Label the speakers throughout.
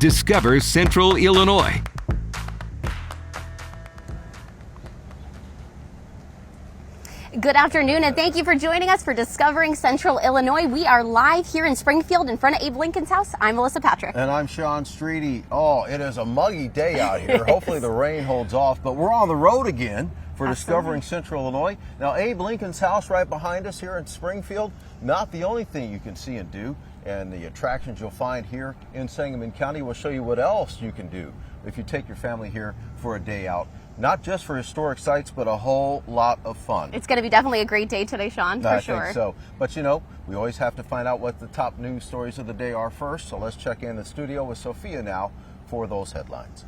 Speaker 1: Discover Central Illinois.
Speaker 2: Good afternoon, and thank you for joining us for Discovering Central Illinois. We are live here in Springfield in front of Abe Lincoln's house. I'm Melissa Patrick.
Speaker 3: And I'm Sean Streety. Oh, it is a muggy day out here. Hopefully the rain holds off, but we're on the road again for Discovering Central Illinois. Now, Abe Lincoln's house right behind us here in Springfield, not the only thing you can see and do, and the attractions you'll find here in Sangamon County will show you what else you can do if you take your family here for a day out. Not just for historic sites, but a whole lot of fun.
Speaker 2: It's going to be definitely a great day today, Sean, for sure.
Speaker 3: I think so. But you know, we always have to find out what the top news stories of the day are first. So let's check in the studio with Sophia now for those headlines.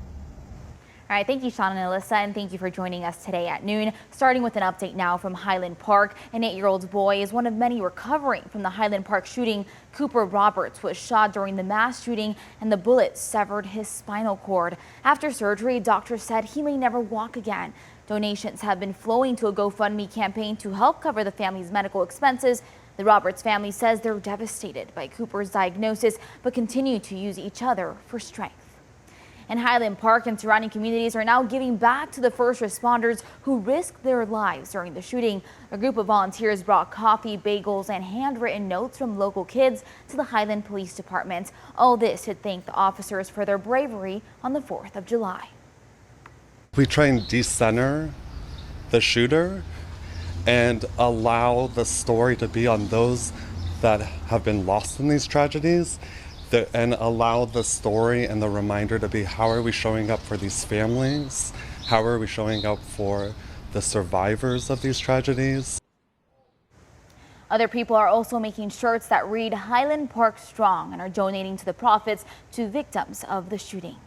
Speaker 4: All right, thank you, Sean and Alyssa, and thank you for joining us today at noon. Starting with an update now from Highland Park. An 8-year-old boy is one of many recovering from the Highland Park shooting. Cooper Roberts was shot during the mass shooting, and the bullet severed his spinal cord. After surgery, doctors said he may never walk again. Donations have been flowing to a GoFundMe campaign to help cover the family's medical expenses. The Roberts family says they're devastated by Cooper's diagnosis, but continue to use each other for strength. And Highland Park and surrounding communities are now giving back to the first responders who risked their lives during the shooting. A group of volunteers brought coffee, bagels, and handwritten notes from local kids to the Highland Police Department. All this to thank the officers for their bravery on the 4th of July.
Speaker 5: We try and decenter the shooter and allow the story to be on those that have been lost in these tragedies. And allow the story and the reminder to be, how are we showing up for these families? How are we showing up for the survivors of these tragedies?
Speaker 4: Other people are also making shirts that read Highland Park Strong and are donating to the profits to victims of the shooting.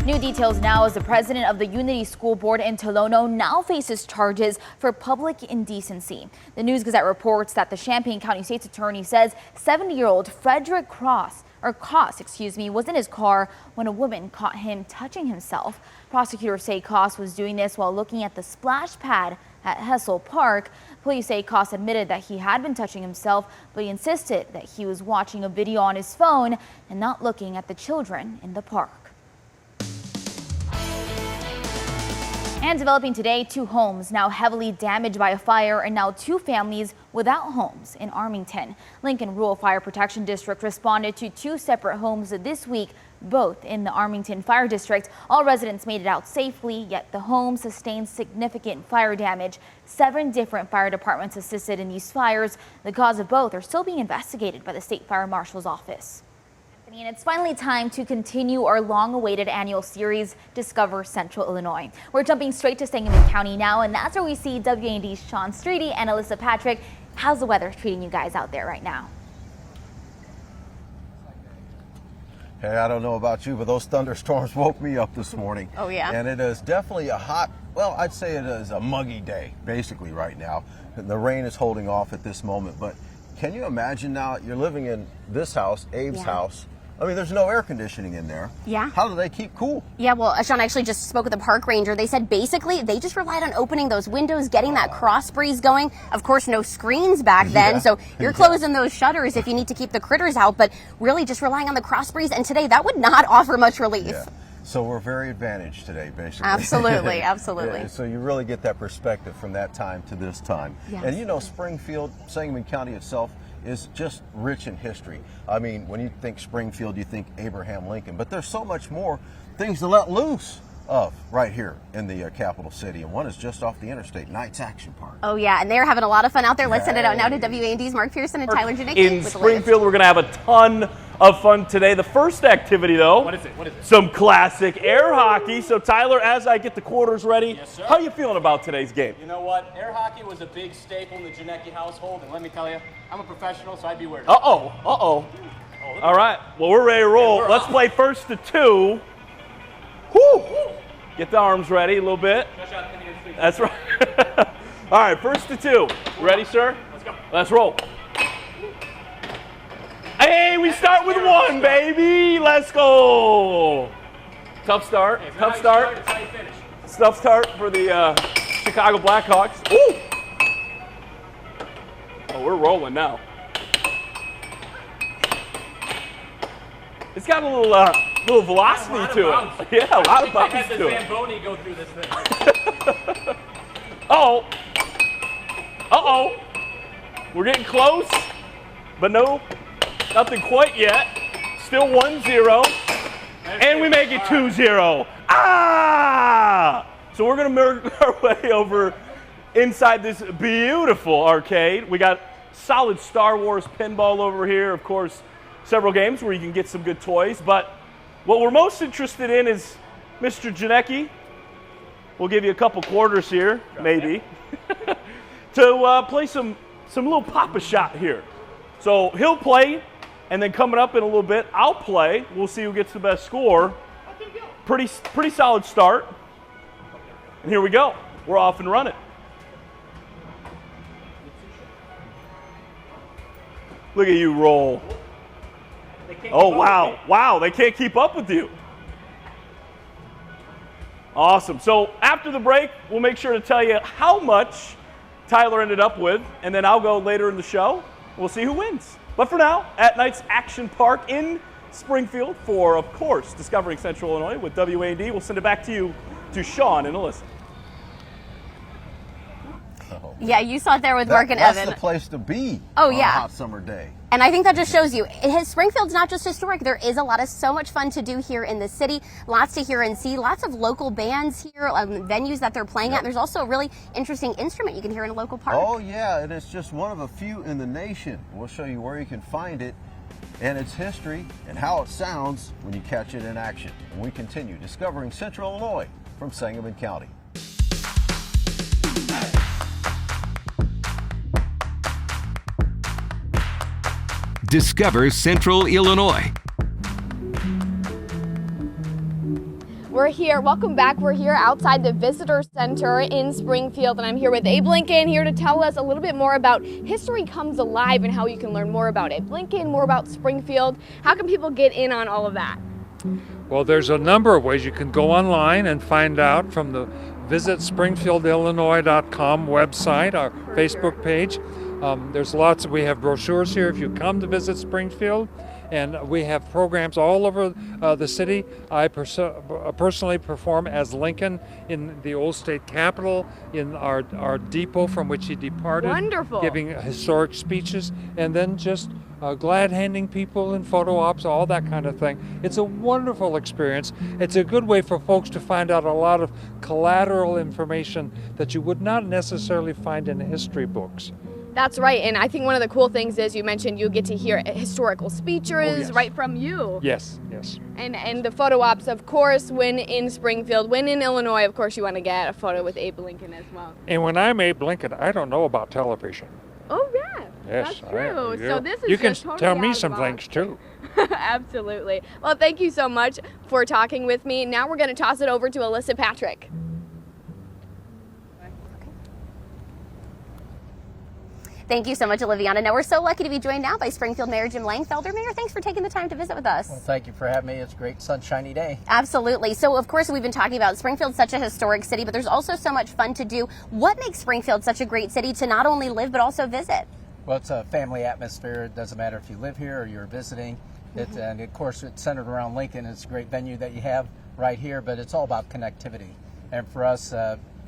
Speaker 4: New details now as the president of the Unity School Board in Tolono now faces charges for public indecency. The News Gazette reports that the Champaign County State's Attorney says 70-year-old Frederick Koss, was in his car when a woman caught him touching himself. Prosecutors say Koss was doing this while looking at the splash pad at Hessel Park. Police say Koss admitted that he had been touching himself, but he insisted that he was watching a video on his phone and not looking at the children in the park. And developing today, 2 homes now heavily damaged by a fire and now 2 families without homes in Armington. Lincoln Rural Fire Protection District responded to 2 separate homes this week, both in the Armington Fire District. All residents made it out safely, yet the homes sustained significant fire damage. 7 different fire departments assisted in these fires. The cause of both are still being investigated by the State Fire Marshal's office. And it's finally time to continue our long-awaited annual series, Discover Central Illinois. We're jumping straight to Sangamon County now, and that's where we see WAND's Sean Streety and Alyssa Patrick. How's the weather treating you guys out there right now?
Speaker 3: Hey, I don't know about you, but those thunderstorms woke me up this morning.
Speaker 2: Oh, yeah?
Speaker 3: And it is definitely a hot, well, I'd say it is a muggy day, basically, right now. The rain is holding off at this moment, but can you imagine now you're living in this house, Abe's house. I mean, there's no air conditioning in there.
Speaker 2: Yeah.
Speaker 3: How do they keep cool?
Speaker 2: Yeah, well, Sean, I actually just spoke with the park ranger. They said basically they just relied on opening those windows, getting that cross breeze going. Of course, no screens back then, so you're closing those shutters if you need to keep the critters out, but really just relying on the cross breeze. And today, that would not offer much relief.
Speaker 3: Yeah. So we're very advantaged today, basically.
Speaker 2: Absolutely, absolutely.
Speaker 3: Yeah, so you really get that perspective from that time to this time.
Speaker 2: Yes.
Speaker 3: And you know, Springfield, Sangamon County itself, is just rich in history. I mean, when you think Springfield, you think Abraham Lincoln, but there's so much more things to let loose of right here in the capital city, and one is just off the interstate, Knights Action Park.
Speaker 2: Oh yeah, and they're having a lot of fun out there. Let's send it out now to WAND's Mark Pearson and Tyler Janicki.
Speaker 6: In Springfield, we're going to have a ton of fun today. The first activity, though,
Speaker 7: what is it?
Speaker 6: Some classic air hockey. So, Tyler, as I get the quarters ready,
Speaker 7: yes, sir.
Speaker 6: How are you feeling about today's game?
Speaker 7: You know what? Air hockey was a big staple in the Janicki household, and let me tell you, I'm a professional, so I'd be worried.
Speaker 6: Uh-oh. All right, well, we're ready to roll. Let's play first to 2. Whew. Get the arms ready a little bit. That's right. All right, first to 2. Ready, sir?
Speaker 7: Let's go.
Speaker 6: Let's roll. Hey, we start with 1, baby. Let's go. Tough start.
Speaker 7: Hey,
Speaker 6: Tough start.
Speaker 7: It's how you finish.
Speaker 6: Tough start for the Chicago Blackhawks. Ooh. Oh, we're rolling now. It's got a little velocity to it. Yeah, a lot of bounce
Speaker 7: had the
Speaker 6: to it.
Speaker 7: Zamboni go through this thing.
Speaker 6: Uh-oh. Uh-oh. We're getting close, but no, nothing quite yet. Still 1-0. And we make it 2-0. Ah! So we're going to make our way over inside this beautiful arcade. We got solid Star Wars pinball over here. Of course, several games where you can get some good toys. But what we're most interested in is Mr. Janicki. We'll give you a couple quarters here, maybe, to play some little Pop-A-Shot here. So he'll play, and then coming up in a little bit, I'll play. We'll see who gets the best score. Pretty solid start. And here we go. We're off and running. Look at you roll. Oh, wow. Wow, they can't keep up with you. Awesome. So after the break, we'll make sure to tell you how much Tyler ended up with, and then I'll go later in the show. We'll see who wins. But for now, at Night's Action Park in Springfield for, of course, Discovering Central Illinois with WAND. We'll send it back to you, to Sean and Alyssa.
Speaker 2: Yeah, you saw it there with Mark and Evan.
Speaker 3: That's the place to be
Speaker 2: on
Speaker 3: a hot summer day.
Speaker 2: And I think that just shows you, Springfield's not just historic. There is so much fun to do here in the city. Lots to hear and see. Lots of local bands here, venues that they're playing at. There's also a really interesting instrument you can hear in a local park.
Speaker 3: Oh, yeah, and it's just one of a few in the nation. We'll show you where you can find it and its history and how it sounds when you catch it in action. And we continue Discovering Central Illinois from Sangamon County.
Speaker 1: Discover Central Illinois.
Speaker 8: We're here, welcome back. We're here outside the Visitor Center in Springfield, and I'm here with Abe Lincoln here to tell us a little bit more about History Comes Alive and how you can learn more about Abe Lincoln, more about Springfield. How can people get in on all of that?
Speaker 9: Well, there's a number of ways. You can go online and find out from the Visit SpringfieldIllinois.com website, our Facebook page. There's lots we have brochures here if you come to visit Springfield, and we have programs all over the city. I personally perform as Lincoln in the old state capitol, in our depot from which he departed.
Speaker 8: Wonderful.
Speaker 9: Giving historic speeches, and then just glad handing people in photo ops, all that kind of thing. It's a wonderful experience. It's a good way for folks to find out a lot of collateral information that you would not necessarily find in history books.
Speaker 8: That's right, and I think one of the cool things is you mentioned you get to hear historical speeches right from you.
Speaker 9: Yes, yes.
Speaker 8: And the photo ops, of course, when in Springfield, when in Illinois, of course, you want to get a photo with Abe Lincoln as well.
Speaker 9: And when I'm Abe Lincoln, I don't know about television.
Speaker 8: Oh, yeah.
Speaker 9: Yes,
Speaker 8: that's true. So this is
Speaker 9: you can
Speaker 8: just totally
Speaker 9: tell me
Speaker 8: out
Speaker 9: some
Speaker 8: of the
Speaker 9: things too.
Speaker 8: Absolutely. Well, thank you so much for talking with me. Now we're going to toss it over to Alyssa Patrick.
Speaker 2: Thank you so much, Oliviana. Now, we're so lucky to be joined now by Springfield Mayor Jim Langfelder. Mayor, thanks for taking the time to visit with us.
Speaker 10: Well, thank you for having me. It's a great sunshiny day.
Speaker 2: Absolutely. So, of course, we've been talking about Springfield's such a historic city, but there's also so much fun to do. What makes Springfield such a great city to not only live, but also visit?
Speaker 10: Well, it's a family atmosphere. It doesn't matter if you live here or you're visiting. And, of course, it's centered around Lincoln. It's a great venue that you have right here, but it's all about connectivity. And for us,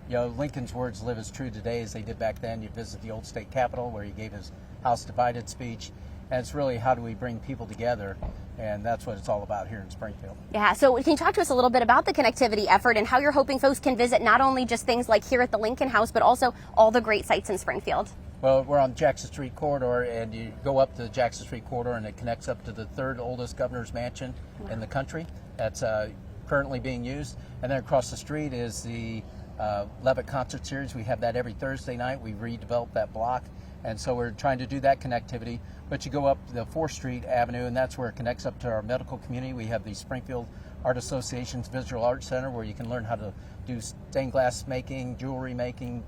Speaker 10: you know, Lincoln's words live as true today as they did back then. You visit the old state capitol where he gave his House Divided speech. And it's really how do we bring people together, and that's what it's all about here in Springfield.
Speaker 2: Yeah, so can you talk to us a little bit about the connectivity effort and how you're hoping folks can visit not only just things like here at the Lincoln House, but also all the great sites in Springfield?
Speaker 10: Well, we're on Jackson Street corridor, and you go up the Jackson Street corridor, and it connects up to the third oldest governor's mansion in the country. That's currently being used. And then across the street is the Levitt Concert Series. We have that every Thursday night. We redeveloped that block, and so we're trying to do that connectivity. But you go up the 4th Street Avenue, and that's where it connects up to our medical community. We have the Springfield Art Association's Visual Arts Center, where you can learn how to do stained glass making, jewelry making,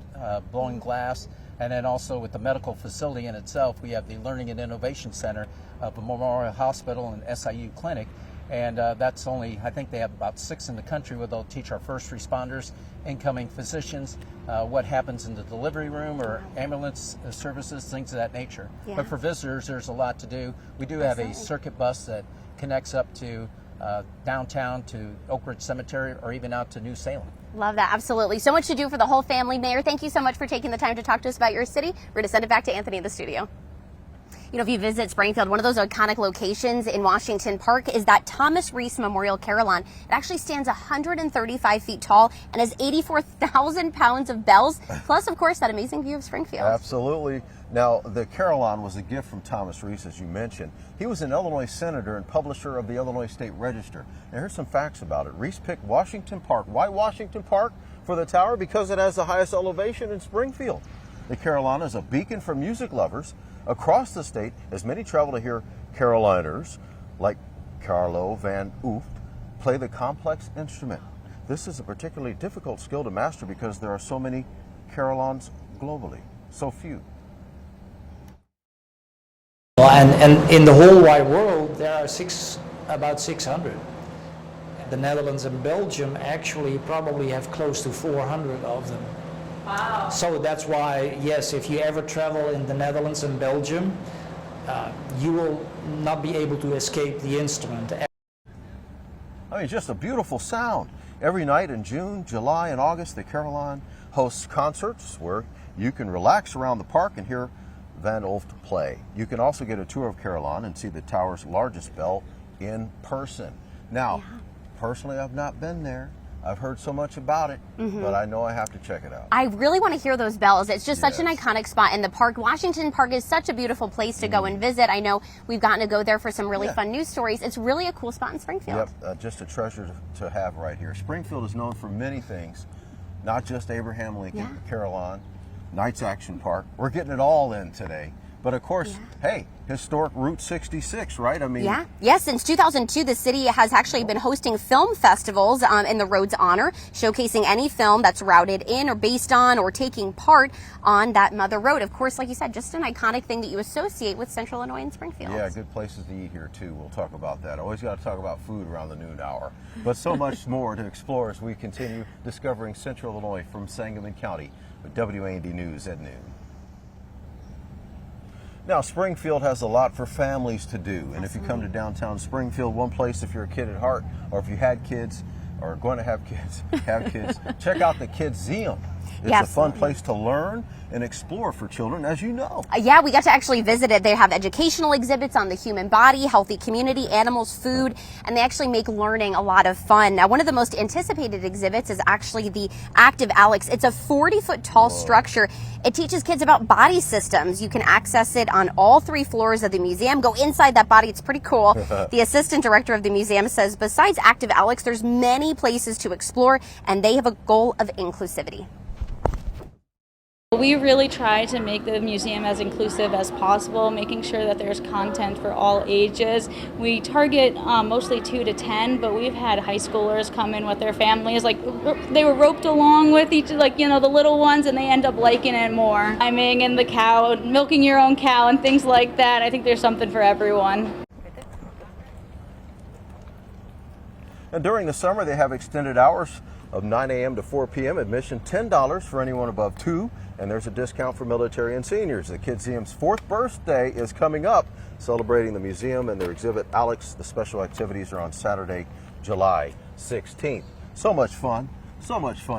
Speaker 10: blowing glass. And then also with the medical facility in itself, we have the Learning and Innovation Center of Memorial Hospital and SIU Clinic. And that's only, I think they have about 6 in the country where they'll teach our first responders, incoming physicians, what happens in the delivery room or ambulance services, things of that nature. Yeah. But for visitors, there's a lot to do. We do have a circuit bus that connects up to downtown, to Oak Ridge Cemetery, or even out to New Salem.
Speaker 2: Love that. Absolutely. So much to do for the whole family. Mayor, thank you so much for taking the time to talk to us about your city. We're going to send it back to Anthony in the studio. You know, if you visit Springfield, one of those iconic locations in Washington Park is that Thomas Reese Memorial Carillon. It actually stands 135 feet tall and has 84,000 pounds of bells, plus, of course, that amazing view of Springfield.
Speaker 3: Absolutely. Now, the Carillon was a gift from Thomas Reese, as you mentioned. He was an Illinois senator and publisher of the Illinois State Register. Now, here's some facts about it. Reese picked Washington Park. Why Washington Park for the tower? Because it has the highest elevation in Springfield. The Carillon is a beacon for music lovers across the state, as many travel to hear Caroliners like Carlo van Ooft play the complex instrument. This is a particularly difficult skill to master because there are so many Carillons globally, so few.
Speaker 11: And in the whole wide world, there are about 600. The Netherlands and Belgium actually probably have close to 400 of them. Wow. So that's why, yes, if you ever travel in the Netherlands and Belgium, you will not be able to escape the instrument.
Speaker 3: I mean, just a beautiful sound. Every night in June, July, and August, the Carillon hosts concerts where you can relax around the park and hear Van Ooft play. You can also get a tour of Carillon and see the tower's largest bell in person. Now, personally, I've not been there. I've heard so much about it, but I know I have to check it out.
Speaker 2: I really want to hear those bells. It's just such an iconic spot in the park. Washington Park is such a beautiful place to go and visit. I know we've gotten to go there for some really fun news stories. It's really a cool spot in Springfield.
Speaker 3: Yep, just a treasure to have right here. Springfield is known for many things, not just Abraham Lincoln, Carillon, Knights Action Park. We're getting it all in today. But of course, hey, historic Route 66, right? I mean,
Speaker 2: Yes, since 2002, the city has actually been hosting film festivals in the road's honor, showcasing any film that's routed in or based on or taking part on that mother road. Of course, like you said, just an iconic thing that you associate with Central Illinois and Springfield.
Speaker 3: Yeah, good places to eat here too. We'll talk about that. Always got to talk about food around the noon hour. But so much more to explore as we continue discovering Central Illinois from Sangamon County with WAND News at noon. Now, Springfield has a lot for families to do, and if you come to downtown Springfield, one place if you're a kid at heart, or if you had kids, or are going to have kids, check out the Kidseum. It's a fun place to learn and explore for children, as you know.
Speaker 2: Yeah, we got to actually visit it. They have educational exhibits on the human body, healthy community, animals, food, and they actually make learning a lot of fun. Now, one of the most anticipated exhibits is actually the Active Alex. It's a 40-foot tall structure. It teaches kids about body systems. You can access it on all 3 floors of the museum. Go inside that body. It's pretty cool. The assistant director of the museum says besides Active Alex, there's many places to explore, and they have a goal of inclusivity.
Speaker 12: We really try to make the museum as inclusive as possible, making sure that there's content for all ages. We target mostly 2 to 10, but we've had high schoolers come in with their families. Like, they were roped along with each, like, you know, the little ones, and they end up liking it more. Climbing and the cow, milking your own cow and things like that. I think there's something for everyone.
Speaker 3: And during the summer, they have extended hours of 9 a.m. to 4 p.m. Admission $10 for anyone above 2. And there's a discount for military and seniors. The Kidseum's 4th birthday is coming up, celebrating the museum and their exhibit, Alex. The special activities are on Saturday, July 16th. So much fun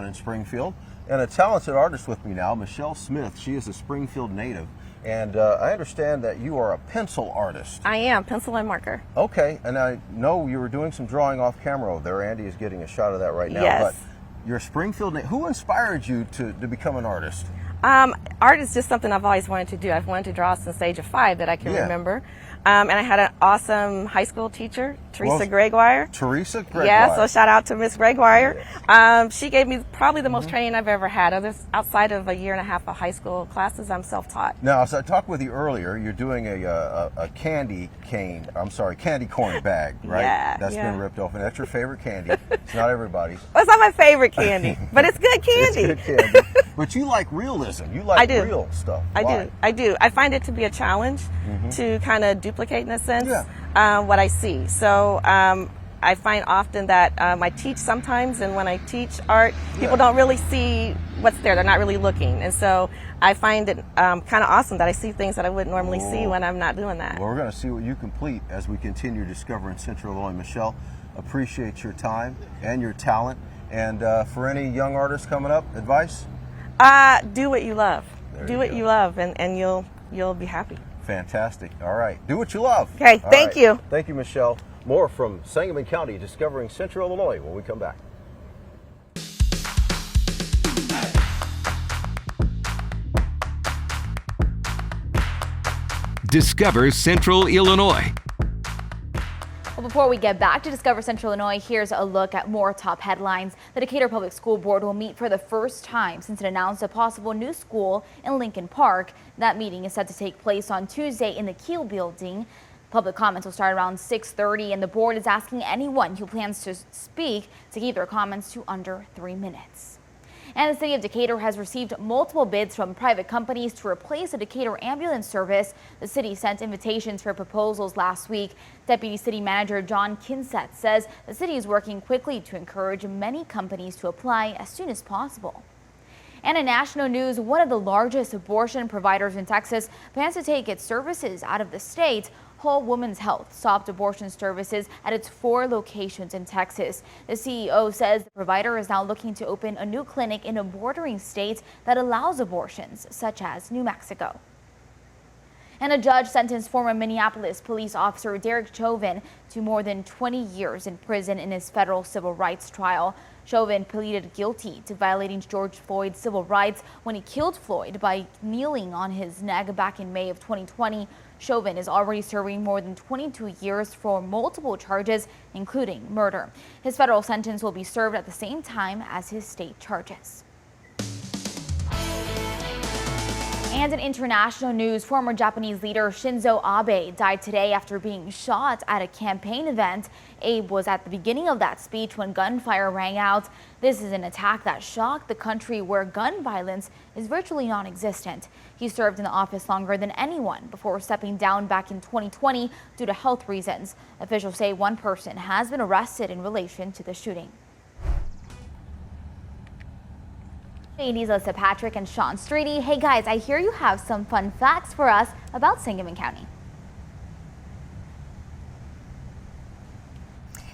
Speaker 3: in Springfield. And a talented artist with me now, Michelle Smith. She is a Springfield native. And I understand that you are a pencil artist.
Speaker 13: I am, pencil and marker.
Speaker 3: Okay, and I know you were doing some drawing off camera over there. Andy is getting a shot of that right now.
Speaker 13: Yes.
Speaker 3: But you're a Springfield native. Who inspired you to become an artist?
Speaker 13: Art is just something I've always wanted to do. I've wanted to draw since the age of 5 that I can remember. And I had an awesome high school teacher, Teresa Gregoire.
Speaker 3: Teresa Gregoire.
Speaker 13: Yeah, so shout out to Miss Gregoire. She gave me probably the most training I've ever had. Outside of a year and a half of high school classes, I'm self-taught.
Speaker 3: Now, as I talked with you earlier, you're doing a candy corn bag, right?
Speaker 13: Yeah.
Speaker 3: That's been ripped off, and that's your favorite candy. It's not everybody's.
Speaker 13: Well, it's not my favorite candy, but it's good candy.
Speaker 3: It's good candy. But you like realism. You like real stuff.
Speaker 13: I do. I find it to be a challenge to kind of duplicate, in a sense, what I see. So I find often that I teach sometimes, and when I teach art, people don't really see what's there. They're not really looking. And so I find it kind of awesome that I see things that I wouldn't normally see when I'm not doing that.
Speaker 3: Well, we're going to see what you complete as we continue discovering Central Illinois. Michelle, appreciate your time and your talent. And for any young artists coming up, advice?
Speaker 13: Do what you love. Do what you love, and you'll be happy.
Speaker 3: Fantastic. All right. Do what you love.
Speaker 13: Okay. Thank you.
Speaker 3: Thank you, Michelle. More from Sangamon County, discovering Central Illinois when we come back.
Speaker 1: Discover Central Illinois.
Speaker 4: Well, before we get back to Discover Central Illinois, here's a look at more top headlines. The Decatur Public School Board will meet for the first time since it announced a possible new school in Lincoln Park. That meeting is set to take place on Tuesday in the Keel building. Public comments will start around 6:30, and the board is asking anyone who plans to speak to keep their comments to under 3 minutes. And the city of Decatur has received multiple bids from private companies to replace the Decatur ambulance service. The city sent invitations for proposals last week. Deputy City Manager John Kinsett says the city is working quickly to encourage many companies to apply as soon as possible. And in national news, one of the largest abortion providers in Texas plans to take its services out of the state. Whole Woman's Health stopped abortion services at its 4 locations in Texas. The CEO says the provider is now looking to open a new clinic in a bordering state that allows abortions, such as New Mexico. And a judge sentenced former Minneapolis police officer Derek Chauvin to more than 20 years in prison in his federal civil rights trial. Chauvin pleaded guilty to violating George Floyd's civil rights when he killed Floyd by kneeling on his neck back in May of 2020. Chauvin is already serving more than 22 years for multiple charges, including murder. His federal sentence will be served at the same time as his state charges. And in international news, former Japanese leader Shinzo Abe died today after being shot at a campaign event. Abe was at the beginning of that speech when gunfire rang out. This is an attack that shocked the country where gun violence is virtually non-existent. He served in the office longer than anyone before stepping down back in 2020 due to health reasons. Officials say one person has been arrested in relation to the shooting. Hey, Alyssa Patrick and Sean Streety. Hey guys, I hear you have some fun facts for us about Sangamon County.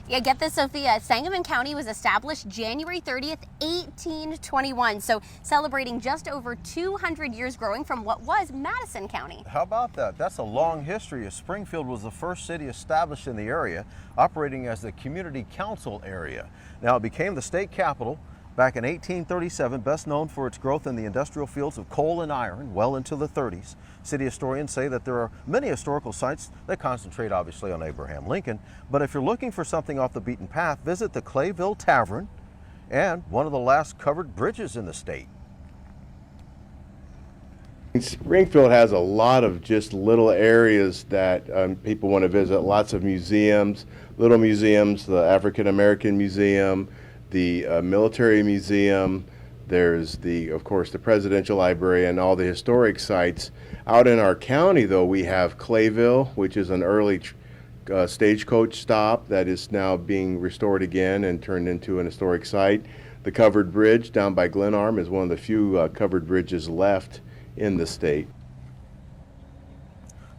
Speaker 2: Yeah, get this, Sophia. Sangamon County was established January 30th, 1821. So celebrating just over 200 years growing from what was Madison County.
Speaker 3: How about that? That's a long history. Springfield was the first city established in the area, operating as the community council area. Now it became the state capital back in 1837, best known for its growth in the industrial fields of coal and iron well into the 30s. City historians say that there are many historical sites that concentrate obviously on Abraham Lincoln, but if you're looking for something off the beaten path, visit the Clayville Tavern and one of the last covered bridges in the state.
Speaker 14: Springfield has a lot of just little areas that people want to visit, lots of museums, little museums, the African American Museum, the Military Museum, there's of course, the Presidential Library and all the historic sites. Out in our county, though, we have Clayville, which is an early stagecoach stop that is now being restored again and turned into an historic site. The covered bridge down by Glenarm is one of the few covered bridges left in the state.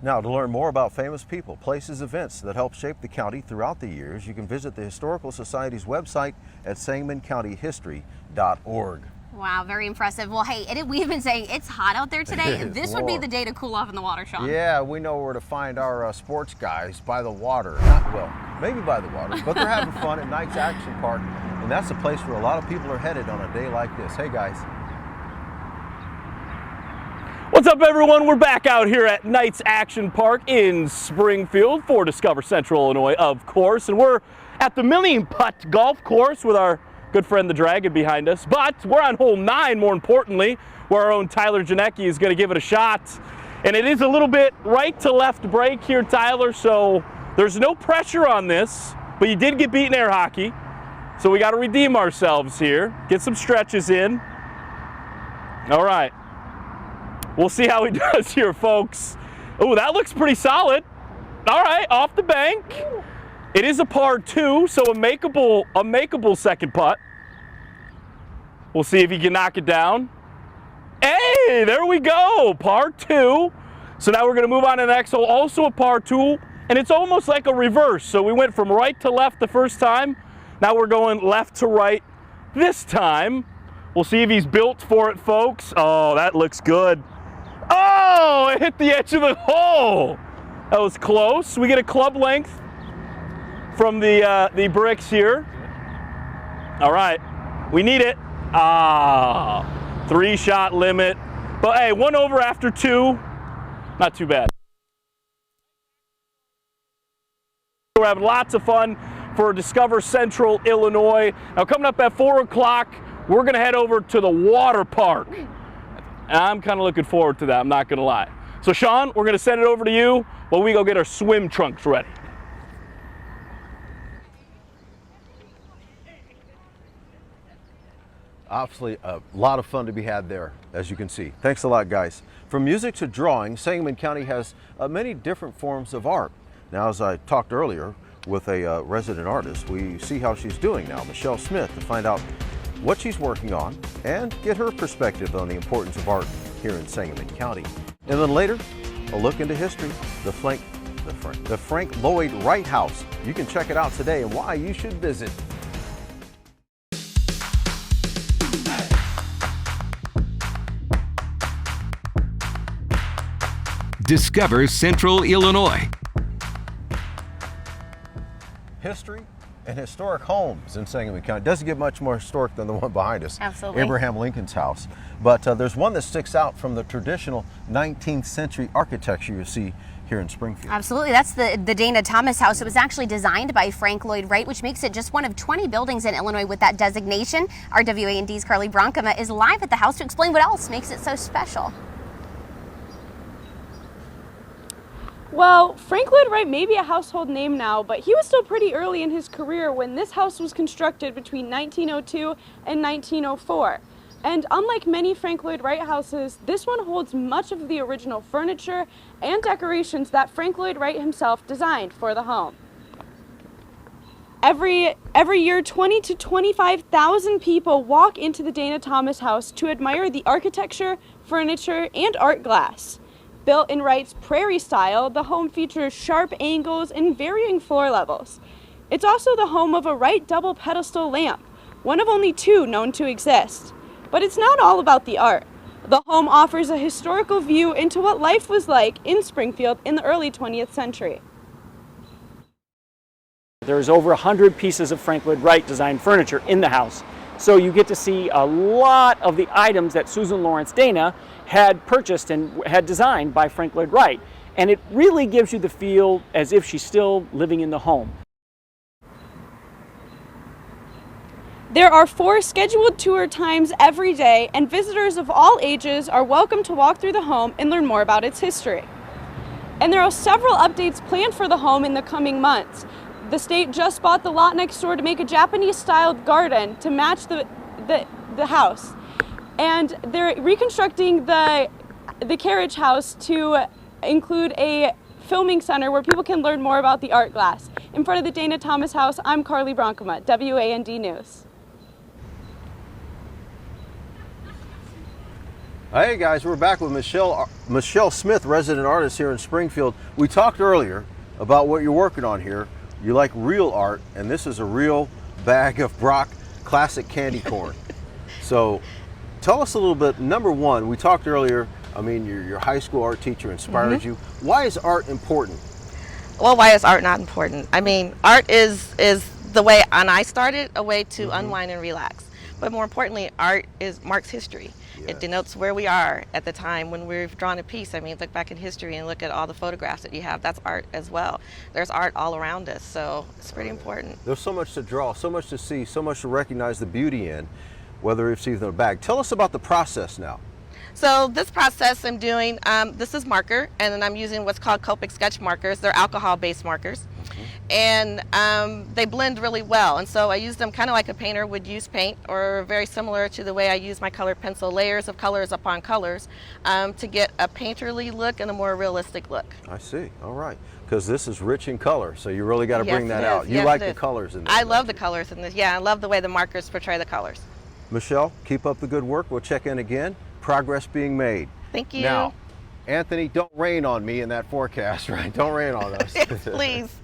Speaker 3: Now, to learn more about famous people, places, events that help shape the county throughout the years, you can visit the Historical Society's website at sangamoncountyhistory.org.
Speaker 2: Wow, very impressive. Well, hey, we've been saying it's hot out there today. This would be the day to cool off in the water, Sean.
Speaker 3: Yeah, we know where to find our sports guys, by the water. Maybe by the water, but they're having fun at Knights Action Park, and that's the place where a lot of people are headed on a day like this. Hey, guys.
Speaker 6: What's up, everyone? We're back out here at Knights Action Park in Springfield for Discover Central Illinois, of course. And we're at the Million Putt Golf Course with our good friend the Dragon behind us. But we're on hole 9, more importantly, where our own Tyler Janicki is going to give it a shot. And it is a little bit right to left break here, Tyler, so there's no pressure on this. But you did get beat in air hockey, so we got to redeem ourselves here, get some stretches in. All right. We'll see how he does here, folks. Oh, that looks pretty solid. All right, off the bank. It is a par 2, so a makeable second putt. We'll see if he can knock it down. Hey, there we go, par 2. So now we're going to move on to the next hole, also a par 2, and it's almost like a reverse. So we went from right to left the first time. Now we're going left to right this time. We'll see if he's built for it, folks. Oh, that looks good. Oh, it hit the edge of the hole. That was close. We get a club length from the bricks here. All right, we need it. 3-shot limit. But hey, 1 over after 2, not too bad. We're having lots of fun for Discover Central Illinois. Now coming up at 4 o'clock, we're gonna head over to the water park. And I'm kind of looking forward to that, I'm not gonna lie. So Sean, we're gonna send it over to you while we go get our swim trunks ready.
Speaker 3: Obviously, a lot of fun to be had there, as you can see. Thanks a lot, guys. From music to drawing, Sangamon County has many different forms of art. Now, as I talked earlier with a resident artist, we see how she's doing now, Michelle Smith, to find out what she's working on and get her perspective on the importance of art here in Sangamon County. And then later, a look into history, the Frank Lloyd Wright House. You can check it out today and why you should visit.
Speaker 1: Discover Central Illinois.
Speaker 3: History and historic homes in Sangamon County. It doesn't get much more historic than the one behind us.
Speaker 2: Absolutely.
Speaker 3: Abraham Lincoln's house. But there's one that sticks out from the traditional 19th century architecture you see here in Springfield.
Speaker 2: Absolutely. That's the Dana Thomas House. It was actually designed by Frank Lloyd Wright, which makes it just one of 20 buildings in Illinois with that designation. Our WAND's Carly Bronkema is live at the house to explain what else makes it so special.
Speaker 8: Well, Frank Lloyd Wright may be a household name now, but he was still pretty early in his career when this house was constructed between 1902 and 1904. And unlike many Frank Lloyd Wright houses, this one holds much of the original furniture and decorations that Frank Lloyd Wright himself designed for the home. Every year, 20 to 25,000 people walk into the Dana Thomas House to admire the architecture, furniture, and art glass. Built in Wright's prairie style, the home features sharp angles and varying floor levels. It's also the home of a Wright double pedestal lamp, one of only 2 known to exist. But it's not all about the art. The home offers a historical view into what life was like in Springfield in the early 20th century.
Speaker 7: There's over 100 pieces of Frank Lloyd Wright designed furniture in the house. So you get to see a lot of the items that Susan Lawrence Dana had purchased and had designed by Frank Lloyd Wright. And it really gives you the feel as if she's still living in the home.
Speaker 8: There are 4 scheduled tour times every day, and visitors of all ages are welcome to walk through the home and learn more about its history. And there are several updates planned for the home in the coming months. The state just bought the lot next door to make a Japanese-styled garden to match the house. And they're reconstructing the carriage house to include a filming center where people can learn more about the art glass. In front of the Dana Thomas House, I'm Carly Bronkema, WAND News.
Speaker 3: Hey guys, we're back with Michelle Smith, resident artist here in Springfield. We talked earlier about what you're working on here. You like real art, and this is a real bag of Brock classic candy corn. So tell us a little bit. Number one, we talked earlier, I mean, your high school art teacher inspired you. Why is art important?
Speaker 13: Well, why is art not important? I mean, art is the way, and I started, a way to unwind and relax. But more importantly, art marks history. Yes. It denotes where we are at the time when we've drawn a piece. I mean, look back in history and look at all the photographs that you have. That's art as well. There's art all around us, so it's pretty important.
Speaker 3: There's so much to draw, so much to see, so much to recognize the beauty in, whether it's even a bag. Tell us about the process now.
Speaker 13: So this process I'm doing, this is marker, and then I'm using what's called Copic sketch markers. They're alcohol-based markers. and they blend really well. And so I use them kind of like a painter would use paint, or very similar to the way I use my colored pencil, layers of colors upon colors, to get a painterly look and a more realistic look.
Speaker 3: I see. All right. Because this is rich in color, so you really got to bring that
Speaker 13: it
Speaker 3: out.
Speaker 13: is.
Speaker 3: You
Speaker 13: Yes,
Speaker 3: like
Speaker 13: it
Speaker 3: the
Speaker 13: is.
Speaker 3: colors in this.
Speaker 13: I love the colors in this. Yeah, I love the way the markers portray the colors.
Speaker 3: Michelle, keep up the good work. We'll check in again. Progress being made.
Speaker 13: Thank you.
Speaker 3: Now, Anthony, don't rain on me in that forecast, right? Don't rain on us.
Speaker 13: Please.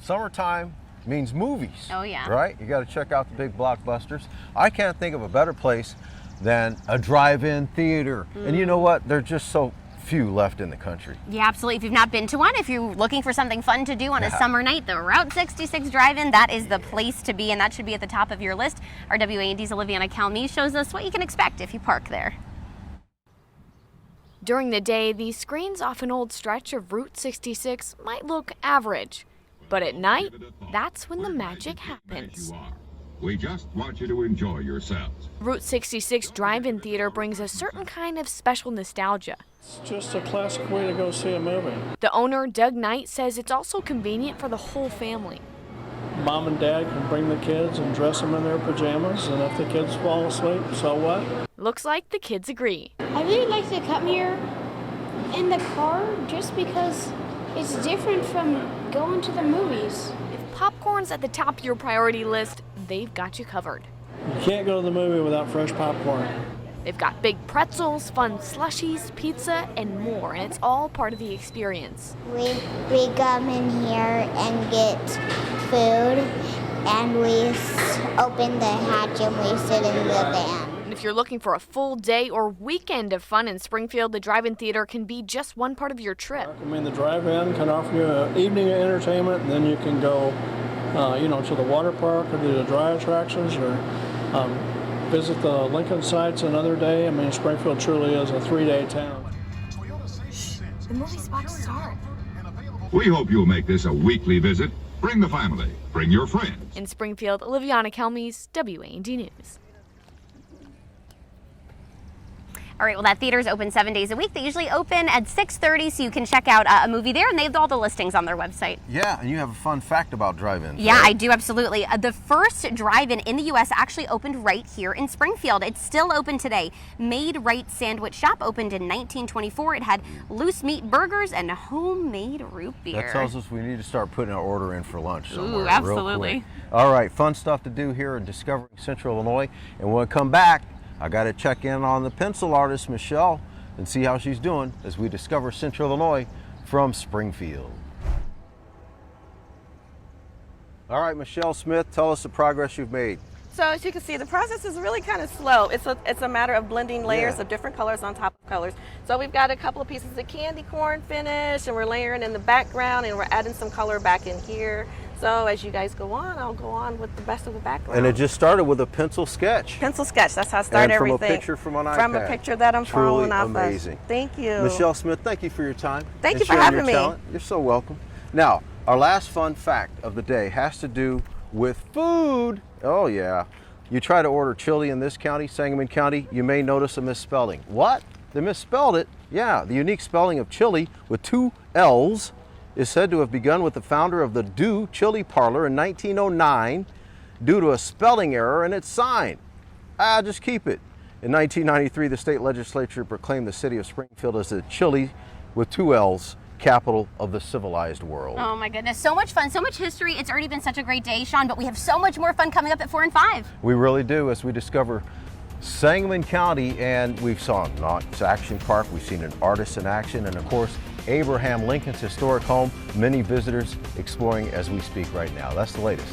Speaker 3: Summertime means movies.
Speaker 2: Oh, yeah.
Speaker 3: Right? You got to check out the big blockbusters. I can't think of a better place than a drive-in theater. And you know what? They're just so few left in the country.
Speaker 2: Yeah, absolutely. If you've not been to one, if you're looking for something fun to do on a summer night, the Route 66 Drive-In, that is the place to be, and that should be at the top of your list. Our WAND's Oliviana Calmes shows us what you can expect if you park there.
Speaker 8: During the day, these screens off an old stretch of Route 66 might look average. But at night, that's when the magic happens.
Speaker 15: We just want you to enjoy yourselves.
Speaker 8: Route 66 Drive-In Theater brings a certain kind of special nostalgia.
Speaker 16: It's just a classic way to go see a movie.
Speaker 8: The owner, Doug Knight, says it's also convenient for the whole family.
Speaker 16: Mom and Dad can bring the kids and dress them in their pajamas, and if the kids fall asleep, so what?
Speaker 8: Looks like the kids agree.
Speaker 17: I really like to come here in the car just because it's different from going to the movies.
Speaker 8: If popcorn's at the top of your priority list, they've got you covered.
Speaker 16: You can't go to the movie without fresh popcorn.
Speaker 8: They've got big pretzels, fun slushies, pizza, and more, and it's all part of the experience.
Speaker 18: We come in here and get food, and we open the hatch and we sit in the van.
Speaker 8: And if you're looking for a full day or weekend of fun in Springfield, the drive-in theater can be just one part of your trip.
Speaker 16: I mean, the drive-in can offer you an evening of entertainment, and then you can go to the water park or the dry attractions, or visit the Lincoln sites another day. I mean, Springfield truly is a 3-day town.
Speaker 8: The movie's about to start.
Speaker 15: We hope you'll make this a weekly visit. Bring the family. Bring your friends.
Speaker 8: In Springfield, Oliviana Calmes, WAND News.
Speaker 2: All right, well, that theater is open 7 days a week. They usually open at 6:30, so you can check out a movie there, and they have all the listings on their website.
Speaker 3: Yeah, and you have a fun fact about drive-ins.
Speaker 2: Yeah,
Speaker 3: right?
Speaker 2: I do, absolutely. The first drive-in in the U.S. actually opened right here in Springfield. It's still open today. Made Right Sandwich Shop opened in 1924. It had loose meat burgers and homemade root beer.
Speaker 3: That tells us we need to start putting our order in for lunch somewhere.
Speaker 2: Ooh, absolutely.
Speaker 3: Real quick. All right, fun stuff to do here in Discovering Central Illinois. And when we come back, I got to check in on the pencil artist, Michelle, and see how she's doing as we discover Central Illinois from Springfield. All right, Michelle Smith, tell us the progress you've made.
Speaker 13: So as you can see, the process is really kind of slow. It's a matter of blending layers of different colors on top of colors. So we've got a couple of pieces of candy corn finished, and we're layering in the background, and we're adding some color back in here. So as you guys go on, I'll go on with the rest of the background.
Speaker 3: And it just started with a pencil sketch.
Speaker 13: Pencil sketch, that's how I started
Speaker 3: and from
Speaker 13: everything.
Speaker 3: a picture from an iPad.
Speaker 13: From a picture that I'm
Speaker 3: Truly
Speaker 13: following off
Speaker 3: amazing.
Speaker 13: of. Thank you.
Speaker 3: Michelle Smith, thank you for your time.
Speaker 13: Thank
Speaker 3: and
Speaker 13: you for
Speaker 3: sharing
Speaker 13: having
Speaker 3: your
Speaker 13: me.
Speaker 3: talent. You're so welcome. Now, our last fun fact of the day has to do with food. Oh yeah. You try to order chili in this county, Sangamon County, you may notice a misspelling. What? They misspelled it? Yeah, the unique spelling of chili with 2 L's is said to have begun with the founder of the Do Chili Parlor in 1909 due to a spelling error in its sign. Just keep it. In 1993, the state legislature proclaimed the city of Springfield as the chili with 2 L's capital of the civilized world.
Speaker 2: Oh my goodness, so much fun, so much history. It's already been such a great day, Sean, but we have so much more fun coming up at 4 and 5.
Speaker 3: We really do, as we discover Sangamon County, and we've saw Knott's Action Park, we've seen an artist in action, and of course, Abraham Lincoln's historic home. Many visitors exploring as we speak right now. That's the latest.